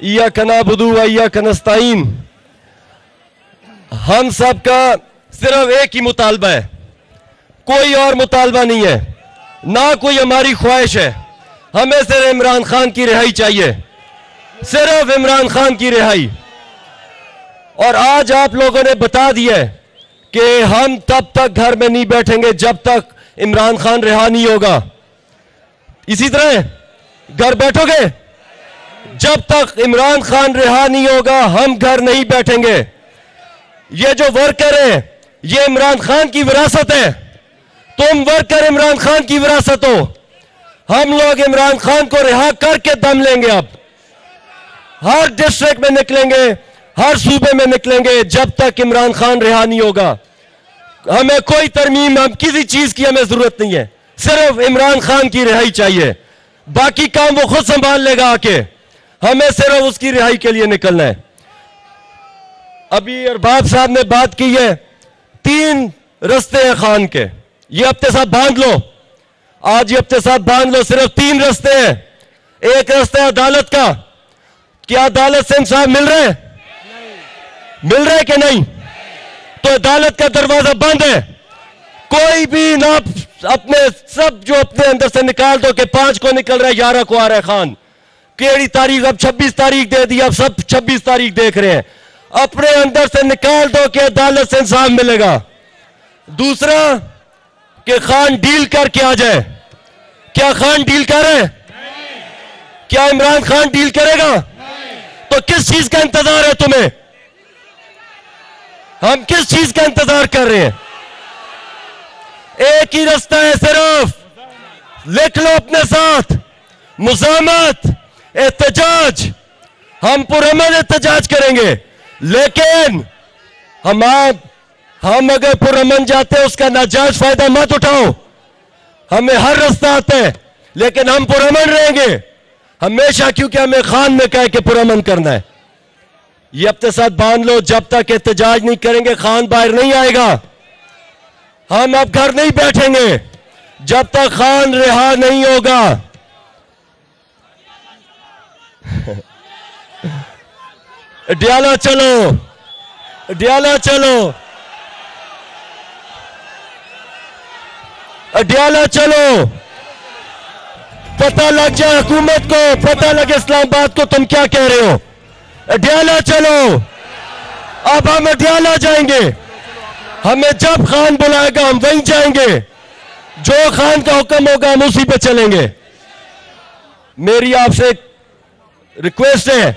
इय्याका नअबुदु व इय्याका नस्तईन। हम सब का सिर्फ एक ही मुतालबा है, कोई और मुतालबा नहीं है, ना कोई हमारी ख्वाहिश है। हमें सिर्फ इमरान खान की रिहाई चाहिए, सिर्फ इमरान खान की रिहाई। और आज आप लोगों ने बता दिया है कि हम तब तक घर में नहीं बैठेंगे जब तक इमरान खान रिहा नहीं होगा। इसी तरह घर बैठोगे? जब तक इमरान खान रिहा नहीं होगा हम घर नहीं बैठेंगे। ये जो वर्कर है ये इमरान खान की विरासत है, तुम वर्कर इमरान खान की विरासत हो। हम लोग इमरान खान को रिहा करके दम लेंगे। अब हर डिस्ट्रिक्ट में निकलेंगे, हर सूबे में निकलेंगे जब तक इमरान खान रिहा नहीं होगा। हमें कोई तरमीम, हम किसी चीज की हमें जरूरत नहीं है, सिर्फ इमरान खान की रिहाई चाहिए। बाकी काम वो खुद संभाल लेगा आके, हमें सिर्फ उसकी रिहाई के लिए निकलना है। अभी अरबाब साहब ने बात की है, 3 रास्ते हैं खान के, ये अपने साथ बांध लो, आज ये अपने साथ बांध लो। सिर्फ 3 रास्ते हैं। एक रास्ता है अदालत का, क्या अदालत से इंसाफ मिल रहा है? मिल रहा है कि नहीं? तो अदालत का दरवाजा बंद है। कोई भी ना अपने सब जो अपने अंदर से निकाल दो कि 5 को निकल रहा है, 11 को आ रहा है खान, केड़ी तारीख, अब 26 तारीख दे दी, अब सब 26 तारीख देख रहे हैं। अपने अंदर से निकाल दो कि अदालत से इंसाफ मिलेगा। दूसरा कि खान डील करके आ जाए। क्या खान डील कर रहे हैं? क्या इमरान खान डील करेगा? तो किस चीज का इंतजार है तुम्हें? हम किस चीज का इंतजार कर रहे हैं? एक ही रास्ता है सिर्फ, लिख लो अपने साथ, मुज़ाहमत, एहतजाज। हम पुरअमन एहतजाज करेंगे, लेकिन हम अगर पुरअमन जाते हैं उसका नाजायज फायदा मत उठाओ। हमें हर रास्ता आता है, लेकिन हम पुरअमन रहेंगे हमेशा, क्योंकि हमें खान ने कहा कि पुरअमन करना है। ये अपने साथ बांध लो, जब तक एहतजाज नहीं करेंगे खान बाहर नहीं आएगा। हम अब घर नहीं बैठेंगे जब तक खान रिहा नहीं होगा। अडियाला चलो, अडियाला चलो, अडियाला चलो। पता लग जाए हुकूमत को, पता लगे इस्लामाबाद को तुम क्या कह रहे हो। अडियाला चलो, अब हम अडियाला जाएंगे। हमें जब खान बुलाएगा हम वहीं जाएंगे, जो खान का हुक्म होगा हम उसी पे चलेंगे। मेरी आपसे एक रिक्वेस्ट है,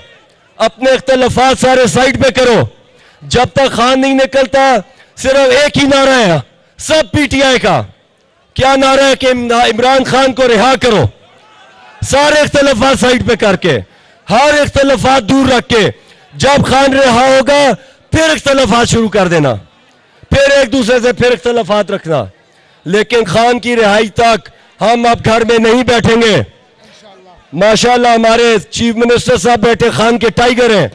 अपने इख्तिलाफात सारे साइड पे करो। जब तक खान नहीं निकलता सिर्फ एक ही नारा है सब पीटीआई का। क्या नारा है? कि इमरान खान को रिहा करो। सारे इख्तिलाफात साइड पे करके, हर इख्तिलाफात दूर रख के, जब खान रिहा होगा फिर इख्तिलाफात शुरू कर देना, फिर एक दूसरे से फिर इख्तिलाफात रखना। लेकिन खान की रिहाई तक हम अब घर में नहीं बैठेंगे। माशाल्लाह हमारे चीफ मिनिस्टर साहब बैठे खान के टाइगर हैं,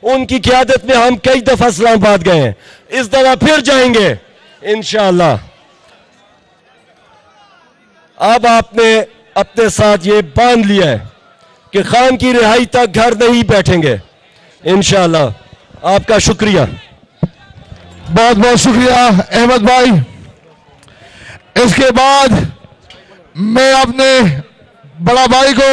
उनकी क़यादत में हम कई दफा इस्लामाबाद गए हैं, इस दफा फिर जाएंगे इंशाअल्लाह। अब आपने अपने साथ ये बांध लिया है कि खान की रिहाई तक घर नहीं बैठेंगे इंशाअल्लाह। आपका शुक्रिया, बहुत बहुत शुक्रिया अहमद भाई। इसके बाद मैं अपने बड़ा भाई को